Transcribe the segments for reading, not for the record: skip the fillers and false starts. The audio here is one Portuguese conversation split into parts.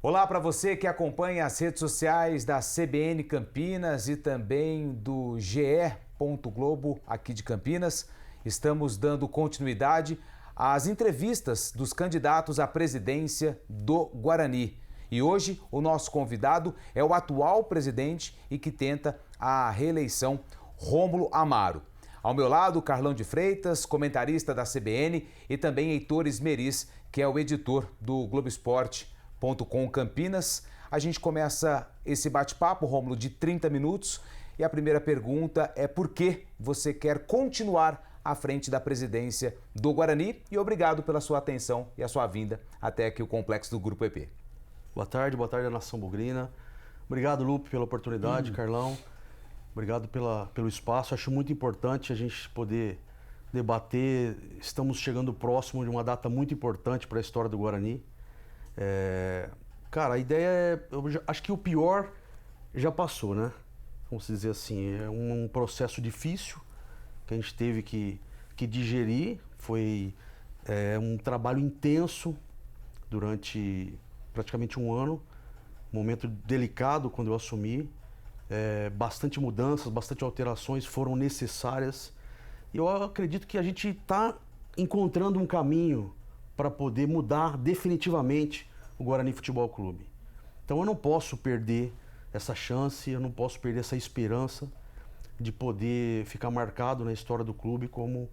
Olá para você que acompanha as redes sociais da CBN Campinas e também do GE. Globo aqui de Campinas. Estamos dando continuidade às entrevistas dos candidatos à presidência do Guarani. E hoje o nosso convidado é o atual presidente e que tenta a reeleição, Rômulo Amaro. Ao meu lado, Carlão de Freitas, comentarista da CBN, e também Heitor Esmeriz, que é o editor do Globoesporte.com Campinas. A gente começa esse bate-papo, Rômulo, de 30 minutos. E a primeira pergunta é por que você quer continuar à frente da presidência do Guarani? E obrigado pela sua atenção e a sua vinda até aqui o complexo do Grupo EP. Boa tarde Nação Bugrina. Obrigado, Lupe, pela oportunidade, Carlão. Obrigado pelo espaço. Acho muito importante a gente poder debater. Estamos chegando próximo de uma data muito importante para a história do Guarani. Cara, a ideia é... acho que o pior já passou, né? Vamos dizer assim, é um processo difícil que a gente teve que digerir. Foi um trabalho intenso durante praticamente um ano. Um momento delicado quando eu assumi. Bastante mudanças, bastante alterações foram necessárias. E eu acredito que a gente está encontrando um caminho para poder mudar definitivamente o Guarani Futebol Clube. Então eu não posso perder essa chance, eu não posso perder essa esperança de poder ficar marcado na história do clube como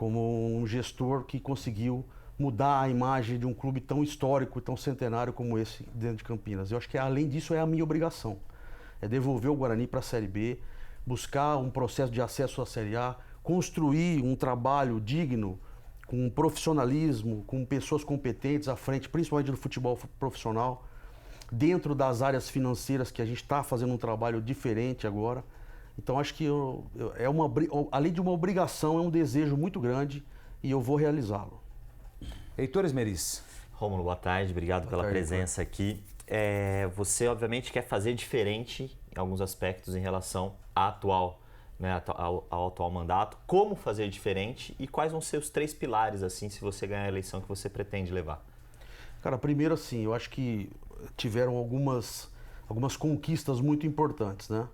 um gestor que conseguiu mudar a imagem de um clube tão histórico, tão centenário como esse dentro de Campinas. Eu acho que além disso é a minha obrigação. É devolver o Guarani para a Série B, buscar um processo de acesso à Série A, construir um trabalho digno, com profissionalismo, com pessoas competentes à frente, principalmente do futebol profissional, dentro das áreas financeiras que a gente está fazendo um trabalho diferente agora. Então acho que além de uma obrigação, é um desejo muito grande e eu vou realizá-lo. Heitor Esmeriz. Rômulo, boa tarde, obrigado pela presença aqui. Você obviamente quer fazer diferente em alguns aspectos em relação ao atual mandato. Como fazer diferente e quais vão ser os 3 pilares, assim, se você ganhar a eleição que você pretende levar? Cara, primeiro assim, eu acho que tiveram algumas conquistas muito importantes, né?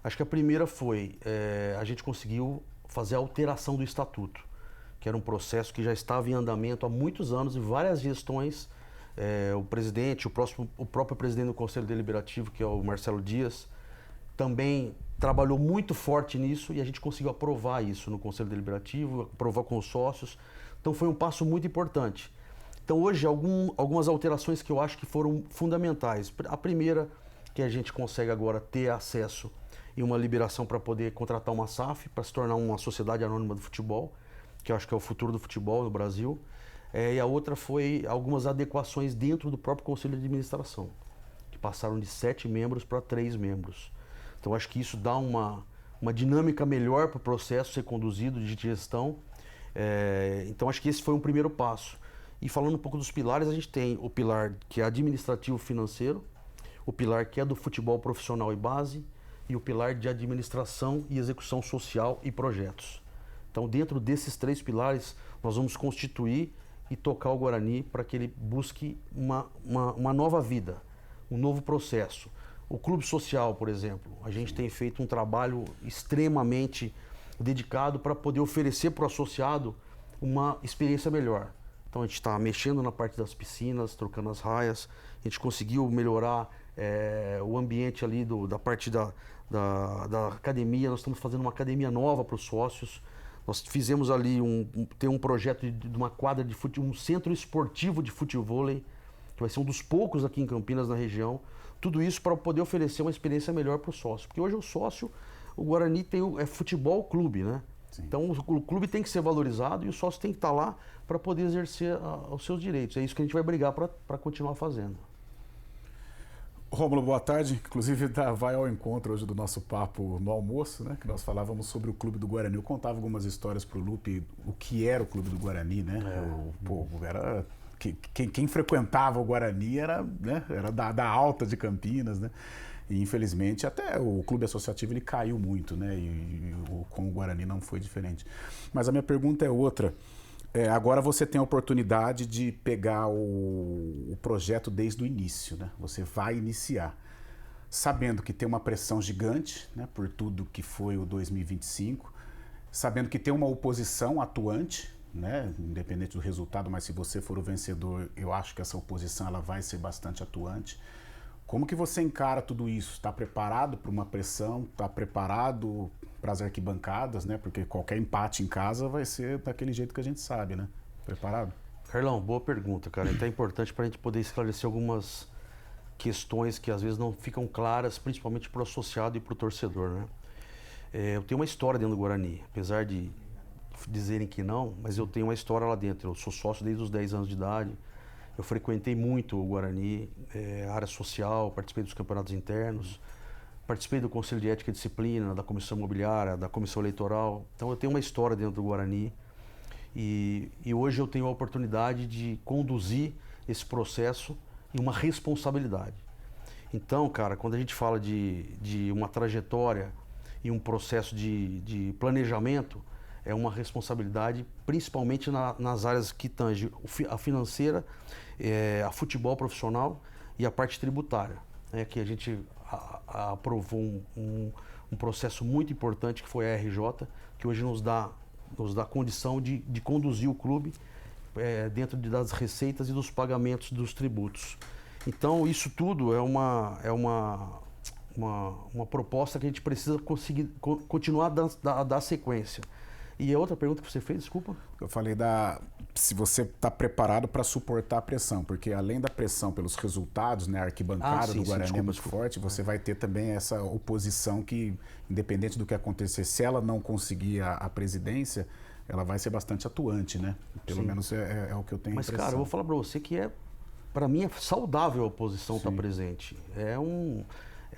Acho que a primeira foi, a gente conseguiu fazer a alteração do estatuto, que era um processo que já estava em andamento há muitos anos e várias gestões. O presidente, o próprio presidente do Conselho Deliberativo, que é o Marcelo Dias, também trabalhou muito forte nisso e a gente conseguiu aprovar isso no Conselho Deliberativo, aprovar com os sócios. Então foi um passo muito importante. Então hoje algumas alterações que eu acho que foram fundamentais. A primeira, que a gente consegue agora ter acesso e uma liberação para poder contratar uma SAF, para se tornar uma sociedade anônima do futebol, que eu acho que é o futuro do futebol no Brasil. E a outra foi algumas adequações dentro do próprio Conselho de Administração, que passaram de 7 membros para 3 membros. Então acho que isso dá uma dinâmica melhor para o processo ser conduzido de gestão. Então acho que esse foi um primeiro passo. E falando um pouco dos pilares, a gente tem o pilar que é administrativo financeiro, o pilar que é do futebol profissional e base, e o pilar de administração e execução social e projetos. Então dentro desses 3 pilares nós vamos constituir e tocar o Guarani para que ele busque uma nova vida, um novo processo. O clube social, por exemplo, a gente tem feito um trabalho extremamente dedicado para poder oferecer para o associado uma experiência melhor. Então a gente está mexendo na parte das piscinas, trocando as raias, a gente conseguiu melhorar o ambiente ali da parte da academia. Nós estamos fazendo uma academia nova para os sócios. Nós fizemos ali tem um projeto de uma quadra de futebol, um centro esportivo de futevôlei, que vai ser um dos poucos aqui em Campinas, na região. Tudo isso para poder oferecer uma experiência melhor para o sócio. Porque hoje o sócio, o Guarani é futebol clube, né? Sim. Então o clube tem que ser valorizado e o sócio tem que estar lá para poder exercer os seus direitos. É isso que a gente vai brigar para continuar fazendo. Rômulo, boa tarde. Inclusive vai ao encontro hoje do nosso papo no almoço, né? Que nós falávamos sobre o Clube do Guarani. Eu contava algumas histórias para o Lupe, o que era o Clube do Guarani, né? Quem frequentava o Guarani era da alta de Campinas, né? E infelizmente até o clube associativo ele caiu muito, né? E com o Guarani não foi diferente. Mas a minha pergunta é outra. Agora você tem a oportunidade de pegar o projeto desde o início, né? Você vai iniciar, sabendo que tem uma pressão gigante, né, por tudo que foi o 2025, sabendo que tem uma oposição atuante, né, independente do resultado, mas se você for o vencedor, eu acho que essa oposição ela vai ser bastante atuante. Como que você encara tudo isso? Está preparado para uma pressão? Está preparado para as arquibancadas, né? Porque qualquer empate em casa vai ser daquele jeito que a gente sabe, né? Preparado? Carlão, boa pergunta, cara. Então é importante para a gente poder esclarecer algumas questões que às vezes não ficam claras, principalmente para o associado e para o torcedor, né? Eu tenho uma história dentro do Guarani, apesar de dizerem que não, mas eu tenho uma história lá dentro. Eu sou sócio desde os 10 anos de idade. Eu frequentei muito o Guarani, área social, participei dos campeonatos internos, participei do Conselho de Ética e Disciplina, da Comissão Imobiliária, da Comissão Eleitoral. Então eu tenho uma história dentro do Guarani e hoje eu tenho a oportunidade de conduzir esse processo e uma responsabilidade. Então, cara, quando a gente fala de uma trajetória e um processo de planejamento, é uma responsabilidade principalmente nas áreas que tangem a financeira, a futebol profissional e a parte tributária, né, que a gente aprovou um processo muito importante que foi a RJ, que hoje nos dá condição de conduzir o clube dentro das receitas e dos pagamentos dos tributos. Então isso tudo é uma proposta que a gente precisa conseguir continuar a dar sequência. E a outra pergunta que você fez, desculpa? Eu falei se você está preparado para suportar a pressão, porque além da pressão pelos resultados, né, a arquibancada do Guarani é muito forte, você vai ter também essa oposição que, independente do que acontecer, se ela não conseguir a presidência, ela vai ser bastante atuante, né? Pelo menos é o que eu tenho Mas, impressão. cara, eu vou falar para você que para mim é saudável a oposição estar presente.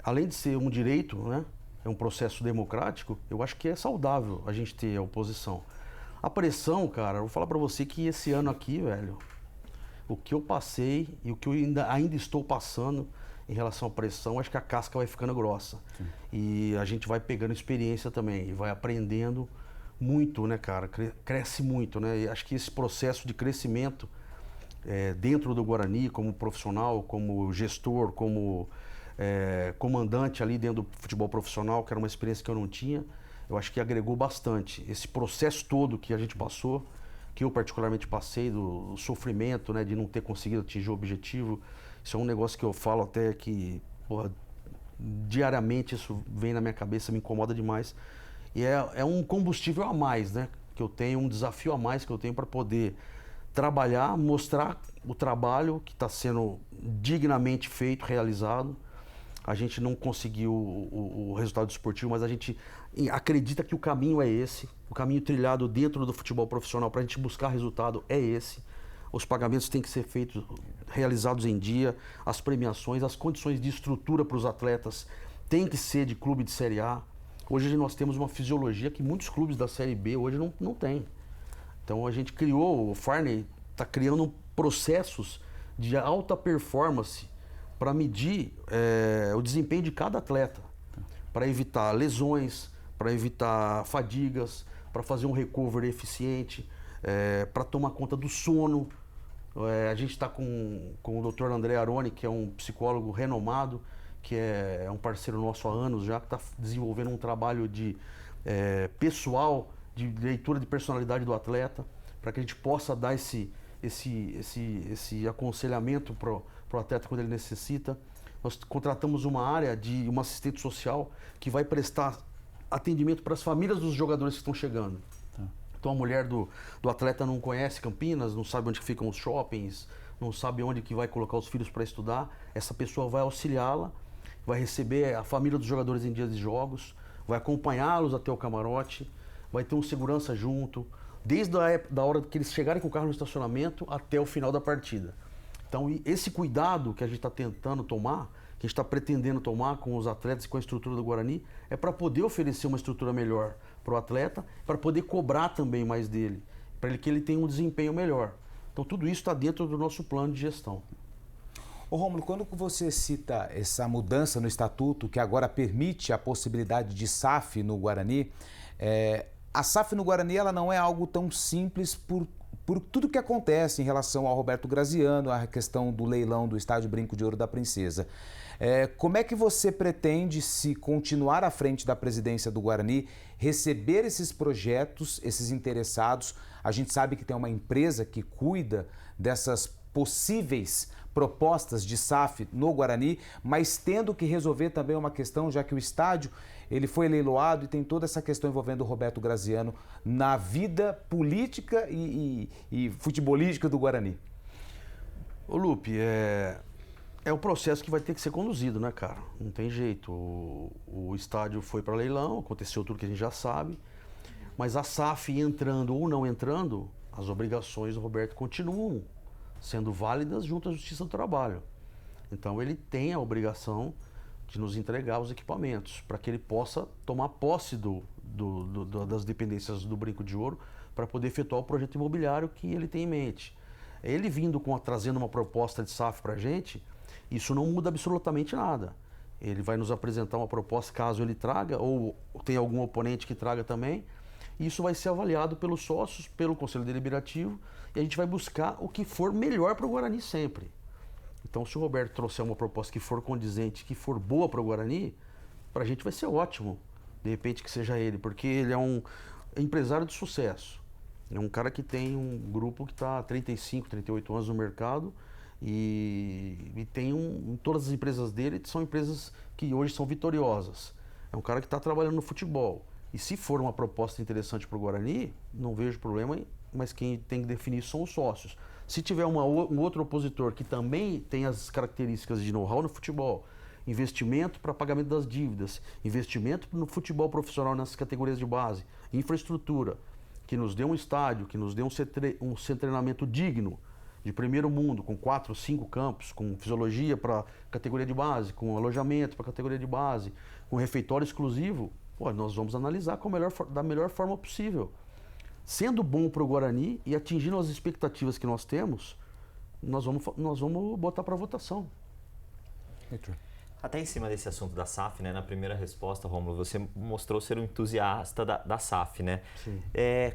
Além de ser um direito, né? É um processo democrático, eu acho que é saudável a gente ter a oposição. A pressão, cara, eu vou falar pra você que esse ano aqui, velho, o que eu passei e o que eu ainda estou passando em relação à pressão, acho que a casca vai ficando grossa. Sim. E a gente vai pegando experiência também e vai aprendendo muito, né, cara? Cresce muito, né? E acho que esse processo de crescimento dentro do Guarani, como profissional, como gestor, como comandante ali dentro do futebol profissional, que era uma experiência que eu não tinha, eu acho que agregou bastante. Esse processo todo que a gente passou, que eu particularmente passei, do sofrimento, né, de não ter conseguido atingir o objetivo, isso é um negócio que eu falo até que, porra, diariamente isso vem na minha cabeça, me incomoda demais. E é um combustível a mais, né, que eu tenho, um desafio a mais que eu tenho para poder trabalhar, mostrar o trabalho que está sendo dignamente feito, realizado. A gente não conseguiu o resultado esportivo, mas a gente acredita que o caminho é esse. O caminho trilhado dentro do futebol profissional para a gente buscar resultado é esse. Os pagamentos têm que ser feitos, realizados em dia. As premiações, as condições de estrutura para os atletas têm que ser de clube de Série A. Hoje nós temos uma fisiologia que muitos clubes da Série B hoje não têm. Então a gente criou, o Farney está criando processos de alta performance para medir o desempenho de cada atleta, para evitar lesões, para evitar fadigas, para fazer um recovery eficiente, para tomar conta do sono. A gente está com o Dr. André Aroni, que é um psicólogo renomado, que é um parceiro nosso há anos já, que está desenvolvendo um trabalho pessoal, de leitura de personalidade do atleta, para que a gente possa dar esse aconselhamento para o atleta quando ele necessita. Nós contratamos uma área de uma assistente social que vai prestar atendimento para as famílias dos jogadores que estão chegando. Tá. Então a mulher do atleta não conhece Campinas, não sabe onde ficam os shoppings, não sabe onde que vai colocar os filhos para estudar. Essa pessoa vai auxiliá-la, vai receber a família dos jogadores em dias de jogos, vai acompanhá-los até o camarote, vai ter um segurança junto, desde a hora que eles chegarem com o carro no estacionamento até o final da partida. Então, esse cuidado que a gente está tentando tomar, que a gente está pretendendo tomar com os atletas e com a estrutura do Guarani, é para poder oferecer uma estrutura melhor para o atleta, para poder cobrar também mais dele, para que ele tenha um desempenho melhor. Então, tudo isso está dentro do nosso plano de gestão. Ô Rômulo, quando você cita essa mudança no estatuto, que agora permite a possibilidade de SAF no Guarani, a SAF no Guarani ela não é algo tão simples por tudo que acontece em relação ao Roberto Graziano, a questão do leilão do Estádio Brinco de Ouro da Princesa. Como é que você pretende, se continuar à frente da presidência do Guarani, receber esses projetos, esses interessados? A gente sabe que tem uma empresa que cuida dessas possíveis propostas de SAF no Guarani, mas tendo que resolver também uma questão, já que o estádio ele foi leiloado e tem toda essa questão envolvendo o Roberto Graziano na vida política e futebolística do Guarani. Ô Lupe, é um processo que vai ter que ser conduzido, né, cara? Não tem jeito. O estádio foi para leilão, aconteceu tudo que a gente já sabe, mas a SAF entrando ou não entrando, as obrigações do Roberto continuam sendo válidas junto à Justiça do Trabalho. Então ele tem a obrigação de nos entregar os equipamentos para que ele possa tomar posse das dependências do Brinco de Ouro para poder efetuar o projeto imobiliário que ele tem em mente. Ele vindo trazendo uma proposta de SAF para a gente, isso não muda absolutamente nada. Ele vai nos apresentar uma proposta caso ele traga, ou tem algum oponente que traga também. Isso vai ser avaliado pelos sócios, pelo Conselho Deliberativo, e a gente vai buscar o que for melhor para o Guarani sempre. Então, se o Roberto trouxer uma proposta que for condizente, que for boa para o Guarani, para a gente vai ser ótimo, de repente que seja ele, porque ele é um empresário de sucesso. É um cara que tem um grupo que está há 35, 38 anos no mercado e tem todas as empresas dele são empresas que hoje são vitoriosas. É um cara que está trabalhando no futebol. E se for uma proposta interessante para o Guarani, não vejo problema, mas quem tem que definir são os sócios. Se tiver um outro opositor que também tem as características de know-how no futebol, investimento para pagamento das dívidas, investimento no futebol profissional nessas categorias de base, infraestrutura, que nos dê um estádio, que nos dê um treinamento digno, de primeiro mundo, com 4, 5 campos, com fisiologia para categoria de base, com alojamento para categoria de base, com refeitório exclusivo, nós vamos analisar da melhor forma possível. Sendo bom para o Guarani e atingindo as expectativas que nós temos, nós vamos botar para votação. Até em cima desse assunto da SAF, né? Na primeira resposta, Rômulo, você mostrou ser um entusiasta da SAF, né? Sim.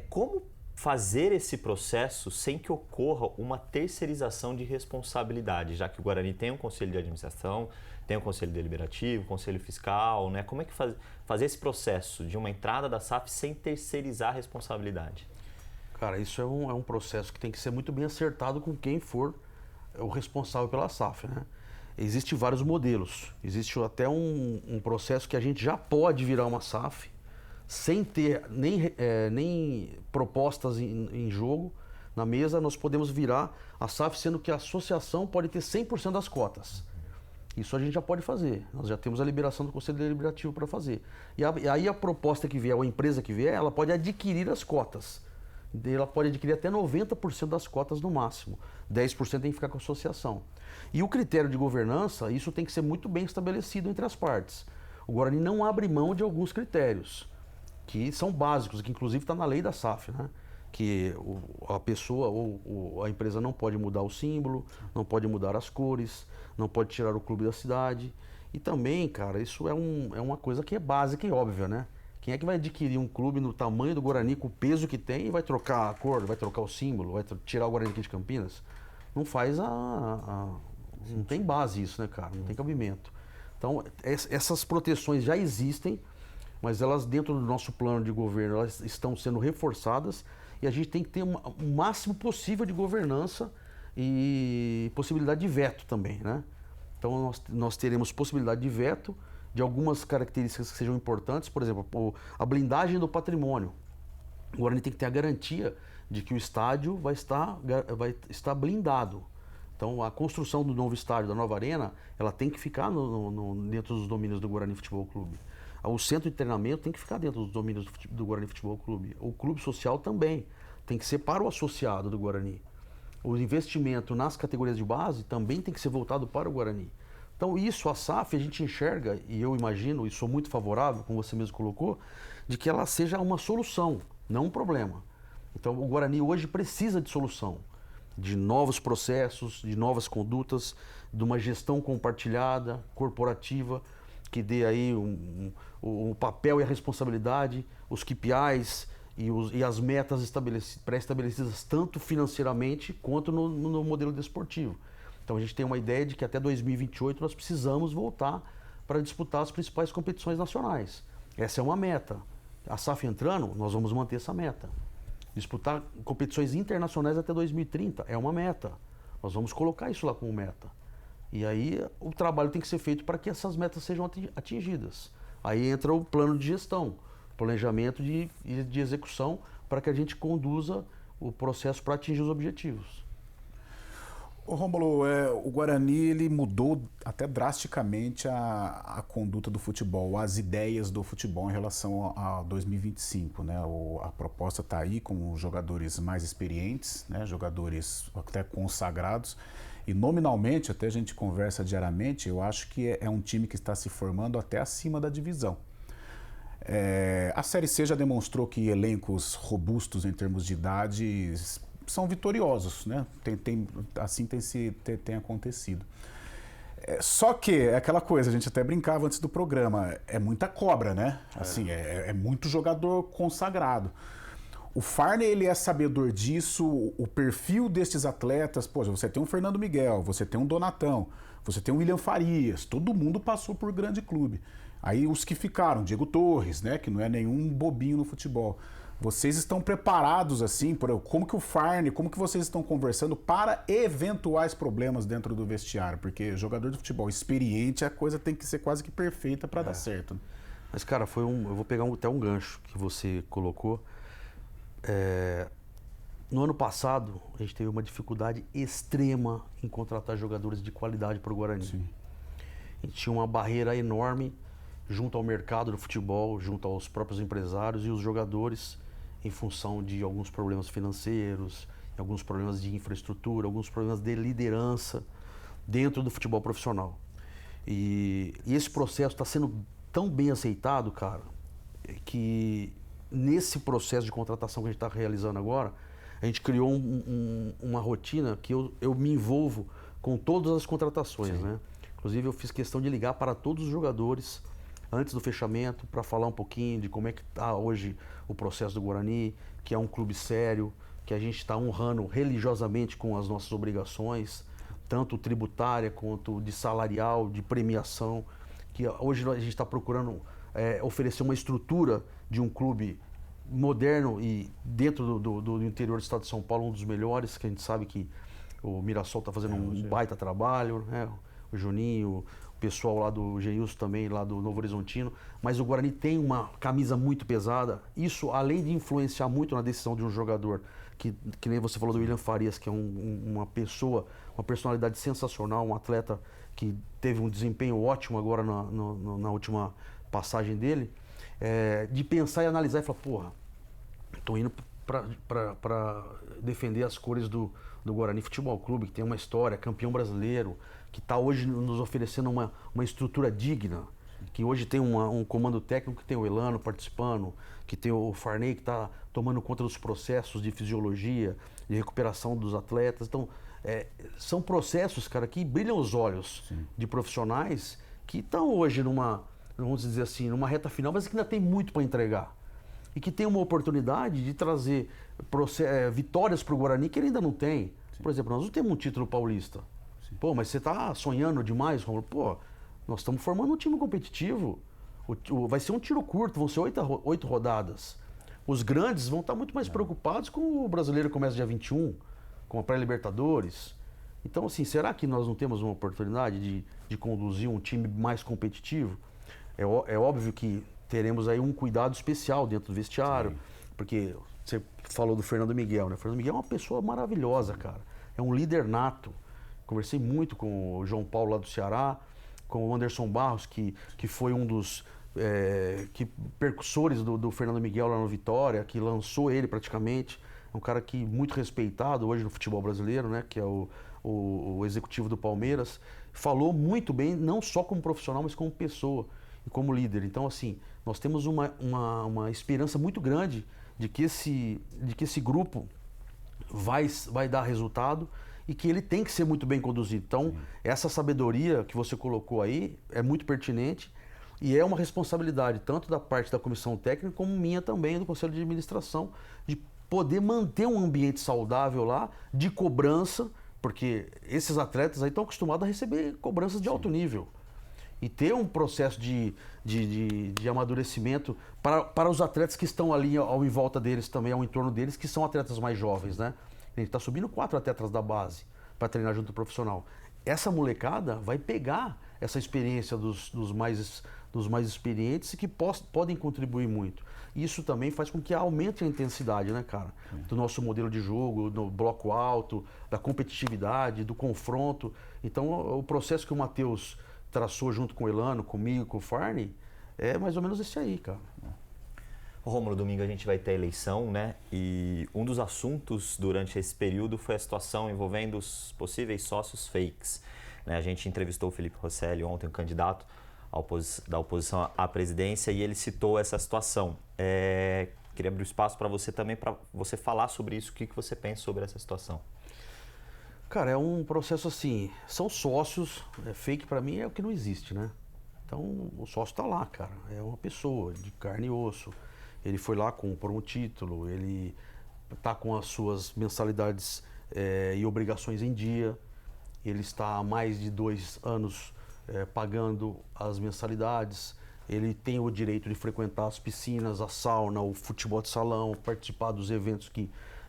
Como fazer esse processo sem que ocorra uma terceirização de responsabilidade, já que o Guarani tem um conselho de administração, tem um conselho deliberativo, conselho fiscal, né? Como é que fazer esse processo de uma entrada da SAF sem terceirizar a responsabilidade? Cara, isso é um processo que tem que ser muito bem acertado com quem for o responsável pela SAF, né? Existem vários modelos. Existe até um processo que a gente já pode virar uma SAF sem ter nem propostas em jogo na mesa. Nós podemos virar a SAF, sendo que a associação pode ter 100% das cotas. Isso a gente já pode fazer. Nós já temos a liberação do Conselho Deliberativo para fazer. E aí a proposta que vier, ou a empresa que vier, ela pode adquirir as cotas. Ela pode adquirir até 90% das cotas no máximo. 10% tem que ficar com a associação. E o critério de governança, isso tem que ser muito bem estabelecido entre as partes. O Guarani não abre mão de alguns critérios, que são básicos, que inclusive está na lei da SAF, né? Que a pessoa ou a empresa não pode mudar o símbolo, não pode mudar as cores, não pode tirar o clube da cidade. E também, cara, isso é uma coisa que é básica e óbvia, né? Quem é que vai adquirir um clube no tamanho do Guarani, com o peso que tem, e vai trocar a cor, vai trocar o símbolo, vai tirar o Guarani aqui de Campinas? Não faz não tem base isso, né, cara? Não tem cabimento. Então, essas proteções já existem, mas elas, dentro do nosso plano de governo, elas estão sendo reforçadas e a gente tem que ter o máximo possível de governança e possibilidade de veto também, né? Então, nós teremos possibilidade de veto de algumas características que sejam importantes, por exemplo, a blindagem do patrimônio. O Guarani tem que ter a garantia de que o estádio vai estar blindado. Então, a construção do novo estádio, da nova arena, ela tem que ficar dentro dos domínios do Guarani Futebol Clube. O centro de treinamento tem que ficar dentro dos domínios do Guarani Futebol Clube. O clube social também tem que ser para o associado do Guarani. O investimento nas categorias de base também tem que ser voltado para o Guarani. Então isso, a SAF, a gente enxerga, e eu imagino, e sou muito favorável, como você mesmo colocou, de que ela seja uma solução, não um problema. Então o Guarani hoje precisa de solução, de novos processos, de novas condutas, de uma gestão compartilhada, corporativa, que dê aí o papel e a responsabilidade, os KPIs e as metas pré-estabelecidas tanto financeiramente quanto no modelo desportivo. Então a gente tem uma ideia de que até 2028 nós precisamos voltar para disputar as principais competições nacionais. Essa é uma meta. A SAF entrando, nós vamos manter essa meta. Disputar competições internacionais até 2030 é uma meta. Nós vamos colocar isso lá como meta. E aí o trabalho tem que ser feito para que essas metas sejam atingidas. Aí entra o plano de gestão, planejamento de execução para que a gente conduza o processo para atingir os objetivos. Ô Rômulo, o Guarani ele mudou até drasticamente a conduta do futebol, as ideias do futebol em relação a 2025, né? A proposta está aí com jogadores mais experientes, né? Jogadores até consagrados, e nominalmente, até a gente conversa diariamente, eu acho que é um time que está se formando até acima da divisão. A Série C já demonstrou que elencos robustos em termos de idade são vitoriosos, né? Assim tem acontecido. Só que é aquela coisa, a gente até brincava antes do programa, é muita cobra, né? Assim, é muito jogador consagrado. O Farney, ele é sabedor disso, o perfil destes atletas, pô, você tem um Fernando Miguel, você tem um Donatão, você tem um William Farias, todo mundo passou por grande clube. Aí os que ficaram, Diego Torres, né, que não é nenhum bobinho no futebol. Vocês estão preparados, assim, como que o Farney, como que vocês estão conversando para eventuais problemas dentro do vestiário? Porque jogador de futebol experiente, a coisa tem que ser quase que perfeita para dar certo. Mas, cara, eu vou pegar até um gancho que você colocou. No ano passado, a gente teve uma dificuldade extrema em contratar jogadores de qualidade para o Guarani. Sim. A gente tinha uma barreira enorme junto ao mercado do futebol, junto aos próprios empresários e os jogadores, em função de alguns problemas financeiros, alguns problemas de infraestrutura, alguns problemas de liderança dentro do futebol profissional. E esse processo está sendo tão bem aceitado, cara, que nesse processo de contratação que a gente está realizando agora, a gente criou uma rotina que eu me envolvo com todas as contratações, né? Inclusive eu fiz questão de ligar para todos os jogadores antes do fechamento para falar um pouquinho de como é que está hoje o processo do Guarani, que é um clube sério, que a gente está honrando religiosamente com as nossas obrigações, tanto tributária quanto de salarial, de premiação, que hoje a gente está procurando oferecer uma estrutura de um clube moderno e dentro do interior do estado de São Paulo, um dos melhores, que a gente sabe que o Mirassol está fazendo um baita trabalho, né? O Juninho, o pessoal lá do Geilson também, lá do Novo Horizontino, mas o Guarani tem uma camisa muito pesada. Isso, além de influenciar muito na decisão de um jogador, que nem você falou do William Farias, que é uma pessoa, uma personalidade sensacional, um atleta que teve um desempenho ótimo agora na última passagem dele, de pensar e analisar e falar, porra, estou indo para defender as cores do Guarani Futebol Clube, que tem uma história, campeão brasileiro, que está hoje nos oferecendo uma estrutura digna, que hoje tem um comando técnico, que tem o Elano participando, que tem o Farney que está tomando conta dos processos de fisiologia, de recuperação dos atletas. Então, são processos, cara, que brilham os olhos de profissionais que estão hoje vamos dizer assim, numa reta final, mas que ainda tem muito para entregar. E que tem uma oportunidade de trazer vitórias para o Guarani que ele ainda não tem. Por exemplo, nós não temos um título paulista. Pô, mas você está sonhando demais, Romulo? Pô, nós estamos formando um time competitivo. Vai ser um tiro curto, vão ser 8 rodadas. Os grandes vão estar muito mais preocupados com o brasileiro que começa dia 21, com a pré-Libertadores. Então, assim, será que nós não temos uma oportunidade de conduzir um time mais competitivo? É óbvio que teremos aí um cuidado especial dentro do vestiário, porque você falou do Fernando Miguel, né? O Fernando Miguel é uma pessoa maravilhosa, cara. É um líder nato. Conversei muito com o João Paulo lá do Ceará, com o Anderson Barros, que foi um dos percussores do Fernando Miguel lá no Vitória, que lançou ele praticamente. É um cara muito respeitado hoje no futebol brasileiro, né? Que é o executivo do Palmeiras. Falou muito bem, não só como profissional, mas como pessoa e como líder. Então, assim, nós temos uma esperança muito grande de que esse grupo vai dar resultado e que ele tem que ser muito bem conduzido. Então, essa sabedoria que você colocou aí é muito pertinente E é uma responsabilidade tanto da parte da comissão técnica como minha também, do Conselho de Administração, de poder manter um ambiente saudável lá, de cobrança, porque esses atletas aí estão acostumados a receber cobranças de alto nível. E ter um processo de amadurecimento para os atletas que estão ali em volta deles também, ao entorno deles, que são atletas mais jovens, né? A gente está subindo 4 atletas da base para treinar junto ao profissional. Essa molecada vai pegar essa experiência dos mais experientes e que podem contribuir muito. Isso também faz com que aumente a intensidade, né, cara? Do nosso modelo de jogo, do bloco alto, da competitividade, do confronto. Então, o processo que o Matheus traçou junto com o Elano, comigo, com o Farney, é mais ou menos esse aí, cara. Rômulo, domingo a gente vai ter a eleição, né? E um dos assuntos durante esse período foi a situação envolvendo os possíveis sócios fakes. Né? A gente entrevistou o Felipe Rosselli ontem, um candidato da oposição à presidência, e ele citou essa situação. Queria abrir o espaço para você também, para você falar sobre isso, o que você pensa sobre essa situação. Cara, é um processo assim, são sócios, fake para mim é o que não existe, né? Então, o sócio tá lá, cara, é uma pessoa de carne e osso. Ele foi lá por um título, ele tá com as suas mensalidades e obrigações em dia, ele está há mais de 2 anos pagando as mensalidades, ele tem o direito de frequentar as piscinas, a sauna, o futebol de salão, participar dos eventos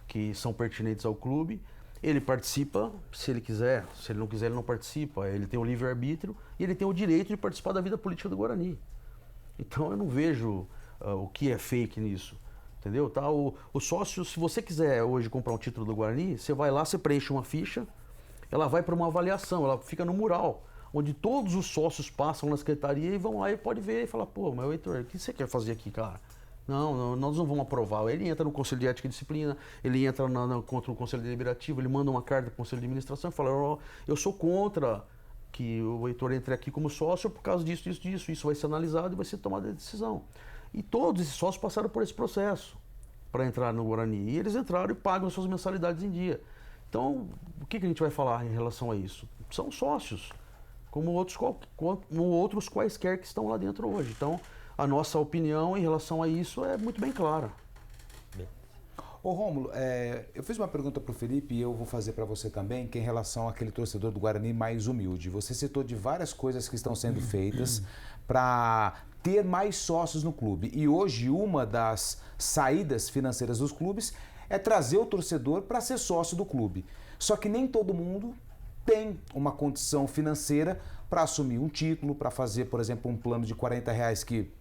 que são pertinentes ao clube. Ele participa se ele quiser, se ele não quiser ele não participa, ele tem o livre-arbítrio e ele tem o direito de participar da vida política do Guarani. Então eu não vejo o que é fake nisso, entendeu? Tá, o sócio, se você quiser hoje comprar um título do Guarani, você vai lá, você preenche uma ficha, ela vai para uma avaliação, ela fica no mural, onde todos os sócios passam na secretaria e vão lá e pode ver e falar, pô, mas Heitor, o que você quer fazer aqui, cara? Não, nós não vamos aprovar. Ele entra no Conselho de Ética e Disciplina, ele entra contra o Conselho Deliberativo, ele manda uma carta para o Conselho de Administração e fala, eu sou contra que o Heitor entre aqui como sócio por causa disso. Isso vai ser analisado e vai ser tomada a decisão. E todos esses sócios passaram por esse processo para entrar no Guarani. E eles entraram e pagam as suas mensalidades em dia. Então, o que a gente vai falar em relação a isso? São sócios, como outros quaisquer que estão lá dentro hoje. Então, a nossa opinião em relação a isso é muito bem clara. Ô Rômulo, eu fiz uma pergunta para o Felipe e eu vou fazer para você também, que é em relação àquele torcedor do Guarani mais humilde. Você citou de várias coisas que estão sendo feitas para ter mais sócios no clube. E hoje uma das saídas financeiras dos clubes é trazer o torcedor para ser sócio do clube. Só que nem todo mundo tem uma condição financeira para assumir um título, para fazer, por exemplo, um plano de R$40 que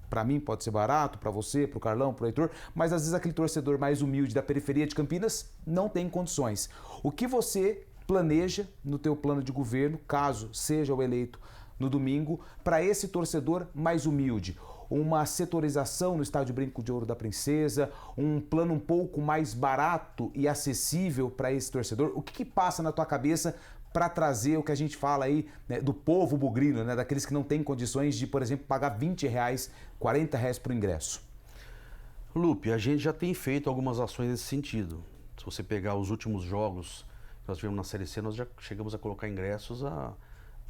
para mim pode ser barato, para você, para o Carlão, para o Heitor, mas às vezes aquele torcedor mais humilde da periferia de Campinas não tem condições. O que você planeja no teu plano de governo, caso seja o eleito no domingo, para esse torcedor mais humilde? Uma setorização no Estádio Brinco de Ouro da Princesa, um plano um pouco mais barato e acessível para esse torcedor? O que passa na tua cabeça para trazer o que a gente fala aí, né, do povo bugrino, né, daqueles que não têm condições de, por exemplo, pagar R$20, R$40 para o ingresso? Lupe, a gente já tem feito algumas ações nesse sentido. Se você pegar os últimos jogos que nós tivemos na Série C, nós já chegamos a colocar ingressos a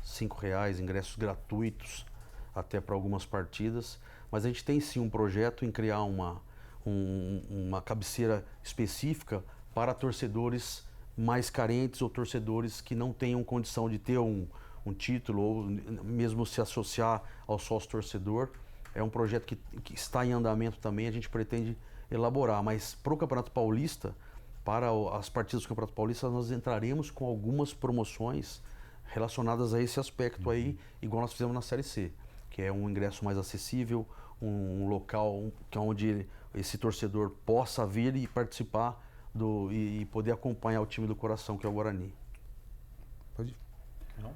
R$5, ingressos gratuitos até para algumas partidas. Mas a gente tem sim um projeto em criar uma cabeceira específica para torcedores mais carentes ou torcedores que não tenham condição de ter um título ou mesmo se associar ao sócio torcedor. É um projeto que está em andamento também, a gente pretende elaborar, mas para o Campeonato Paulista, para as partidas do Campeonato Paulista, nós entraremos com algumas promoções relacionadas a esse aspecto aí, igual nós fizemos na Série C, que é um ingresso mais acessível, um local onde esse torcedor possa vir e participar e poder acompanhar o time do coração, que é o Guarani. Pode ir. Não?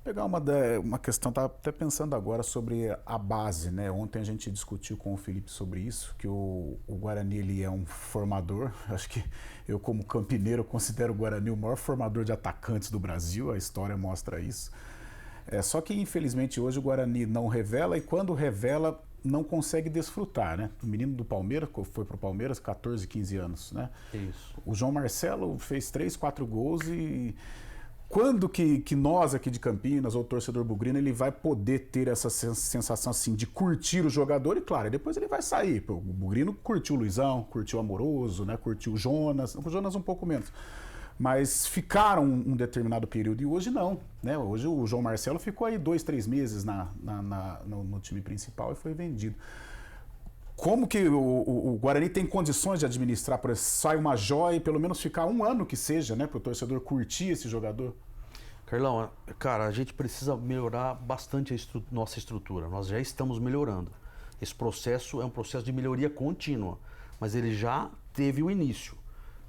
Pegar uma questão, estava até pensando agora sobre a base, né? Ontem a gente discutiu com o Felipe sobre isso, que o Guarani ele é um formador. Acho que eu, como campineiro, considero o Guarani o maior formador de atacantes do Brasil, a história mostra isso. Só que, infelizmente, hoje o Guarani não revela e quando revela, não consegue desfrutar, né? O menino do Palmeiras, foi pro Palmeiras 14, 15 anos, né? Isso. O João Marcelo fez 3, 4 gols e Quando que nós aqui de Campinas, ou o torcedor bugrino, ele vai poder ter essa sensação assim de curtir o jogador e, claro, depois ele vai sair. O bugrino curtiu o Luizão, curtiu o Amoroso, né? Curtiu o Jonas um pouco menos. Mas ficaram um determinado período e hoje não, né? Hoje o João Marcelo ficou aí 2, 3 meses no time principal e foi vendido. Como que o Guarani tem condições de administrar, por exemplo, sai uma joia e pelo menos ficar um ano que seja, né, para o torcedor curtir esse jogador? Carlão, cara, a gente precisa melhorar bastante nossa estrutura. Nós já estamos melhorando. Esse processo é um processo de melhoria contínua, mas ele já teve o início.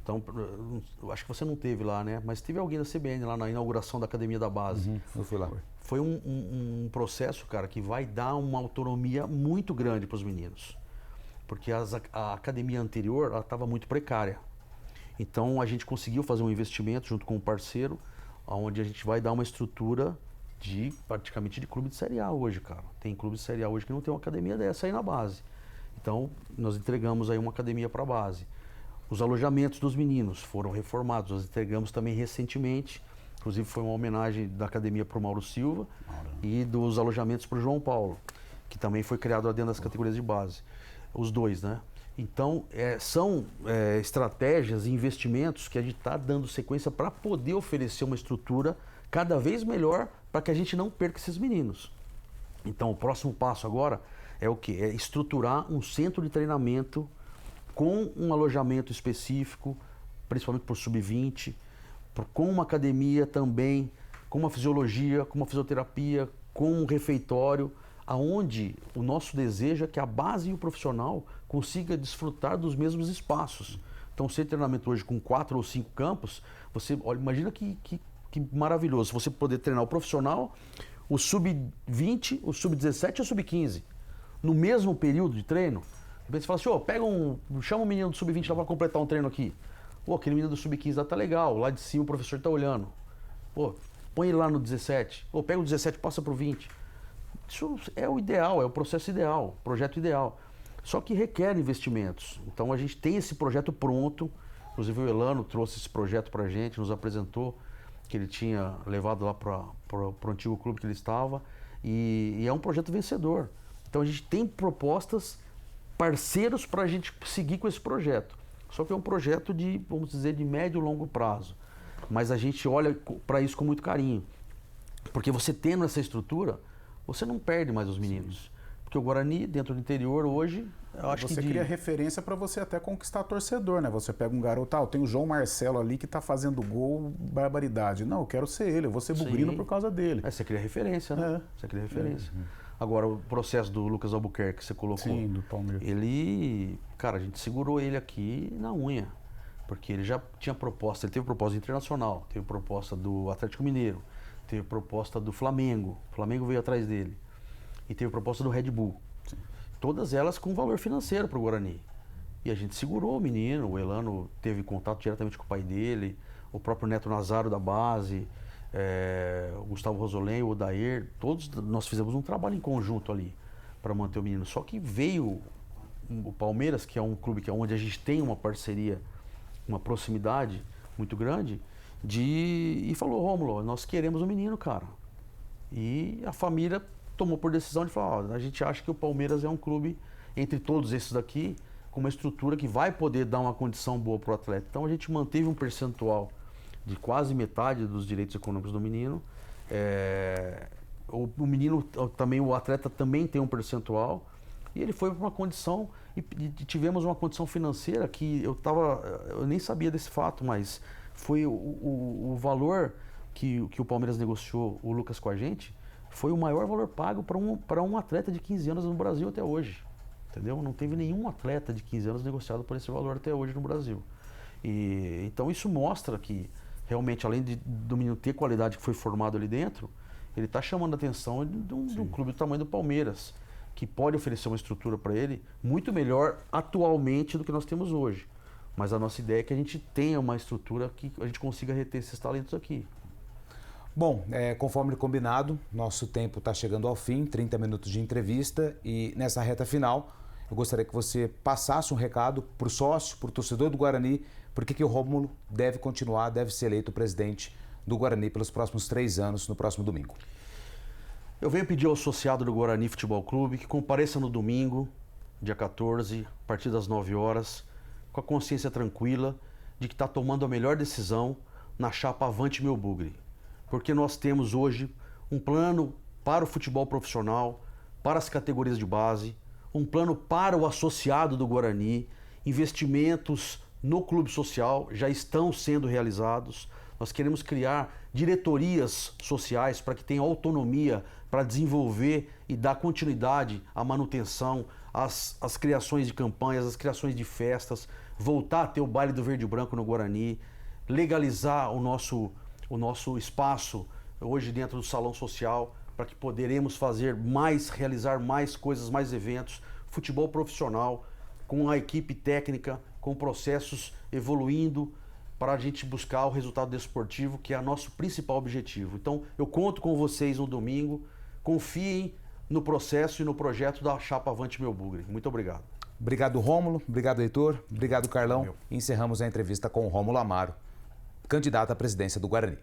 Então, acho que você não teve lá, né? Mas teve alguém da CBN lá na inauguração da Academia da Base. Eu fui lá. Foi um processo, cara, que vai dar uma autonomia muito grande para os meninos. Porque a academia anterior estava muito precária. Então a gente conseguiu fazer um investimento junto com um parceiro, onde a gente vai dar uma estrutura praticamente de clube de Série A hoje, cara. Tem clube de Série A hoje que não tem uma academia dessa aí na base. Então nós entregamos aí uma academia para a base. Os alojamentos dos meninos foram reformados, nós entregamos também recentemente. Inclusive foi uma homenagem da academia para o Mauro Silva e dos alojamentos para o João Paulo, que também foi criado lá dentro das categorias de base. Os dois, né? Então, são estratégias e investimentos que a gente está dando sequência para poder oferecer uma estrutura cada vez melhor para que a gente não perca esses meninos. Então, o próximo passo agora é o quê? É estruturar um centro de treinamento com um alojamento específico, principalmente para o sub-20, com uma academia também, com uma fisiologia, com uma fisioterapia, com um refeitório, aonde o nosso desejo é que a base e o profissional consiga desfrutar dos mesmos espaços. Então, ser treinamento hoje com 4 ou 5 campos, você olha, imagina que maravilhoso você poder treinar o profissional, o sub-20, o sub-17 e o sub-15 no mesmo período de treino. Você fala assim, chama o menino do sub-20 lá para completar um treino aqui. Aquele menino do sub-15 lá tá legal, lá de cima o professor tá olhando. Põe ele lá no 17. Pega o 17 e passa pro 20. Isso é o ideal, é o processo ideal, o projeto ideal. Só que requer investimentos. Então a gente tem esse projeto pronto. Inclusive o Elano trouxe esse projeto para a gente, nos apresentou, que ele tinha levado lá para o antigo clube que ele estava. E é um projeto vencedor. Então a gente tem propostas, parceiros para a gente seguir com esse projeto. Só que é um projeto de, vamos dizer, de médio e longo prazo. Mas a gente olha para isso com muito carinho. Porque você tendo essa estrutura, você não perde mais os meninos. Sim. Porque o Guarani, dentro do interior, hoje, eu acho que... Você cria referência para você até conquistar torcedor, né? Você pega um garoto, tem o João Marcelo ali que tá fazendo gol, barbaridade. Não, eu quero ser ele, eu vou ser bugrino por causa dele. Você cria referência, né? Você cria referência. Agora, o processo do Lucas Albuquerque que você colocou... Sim, do Palmeiras. Ele... Cara, a gente segurou ele aqui na unha. Porque ele já tinha proposta, ele teve proposta internacional, teve proposta do Atlético Mineiro, teve proposta do Flamengo, o Flamengo veio atrás dele, e teve proposta do Red Bull. Sim. Todas elas com valor financeiro para o Guarani. E a gente segurou o menino, o Elano teve contato diretamente com o pai dele, o próprio Neto Nazaro da base, o Gustavo Rosolém, o Odair, todos nós fizemos um trabalho em conjunto ali para manter o menino. Só que veio o Palmeiras, que é um clube onde a gente tem uma parceria, uma proximidade muito grande, e falou, Rômulo, nós queremos o menino, cara. E a família tomou por decisão de falar, a gente acha que o Palmeiras é um clube, entre todos esses daqui, com uma estrutura que vai poder dar uma condição boa para o atleta. Então a gente manteve um percentual de quase metade dos direitos econômicos do menino. O menino também, o atleta também tem um percentual, e ele foi para uma condição, e tivemos uma condição financeira que eu nem sabia desse fato, mas foi o valor que o Palmeiras negociou, o Lucas com a gente, foi o maior valor pago para um atleta de 15 anos no Brasil até hoje. Entendeu? Não teve nenhum atleta de 15 anos negociado por esse valor até hoje no Brasil. Então isso mostra que realmente, além do menino ter qualidade que foi formado ali dentro, ele está chamando a atenção de um clube do tamanho do Palmeiras, que pode oferecer uma estrutura para ele muito melhor atualmente do que nós temos hoje. Mas a nossa ideia é que a gente tenha uma estrutura que a gente consiga reter esses talentos aqui. Bom, conforme combinado, nosso tempo está chegando ao fim, 30 minutos de entrevista, e nessa reta final eu gostaria que você passasse um recado para o sócio, para o torcedor do Guarani, por que o Rômulo deve continuar, deve ser eleito presidente do Guarani pelos próximos 3 anos, no próximo domingo? Eu venho pedir ao associado do Guarani Futebol Clube que compareça no domingo, dia 14, a partir das 9 horas, com a consciência tranquila de que está tomando a melhor decisão na chapa Avante Meu Bugre. Porque nós temos hoje um plano para o futebol profissional, para as categorias de base, um plano para o associado do Guarani, investimentos no clube social já estão sendo realizados. Nós queremos criar diretorias sociais para que tenha autonomia para desenvolver e dar continuidade à manutenção, às criações de campanhas, às criações de festas, voltar a ter o baile do verde e branco no Guarani, legalizar o nosso espaço hoje dentro do salão social, para que poderemos fazer mais, realizar mais coisas, mais eventos, futebol profissional, com a equipe técnica, com processos evoluindo para a gente buscar o resultado desportivo, que é o nosso principal objetivo. Então, eu conto com vocês no domingo, confiem no processo e no projeto da Chapa Avante Meu Bugre. Muito obrigado. Obrigado, Rômulo. Obrigado, Heitor. Obrigado, Carlão. Valeu. Encerramos a entrevista com o Rômulo Amaro, candidato à presidência do Guarani.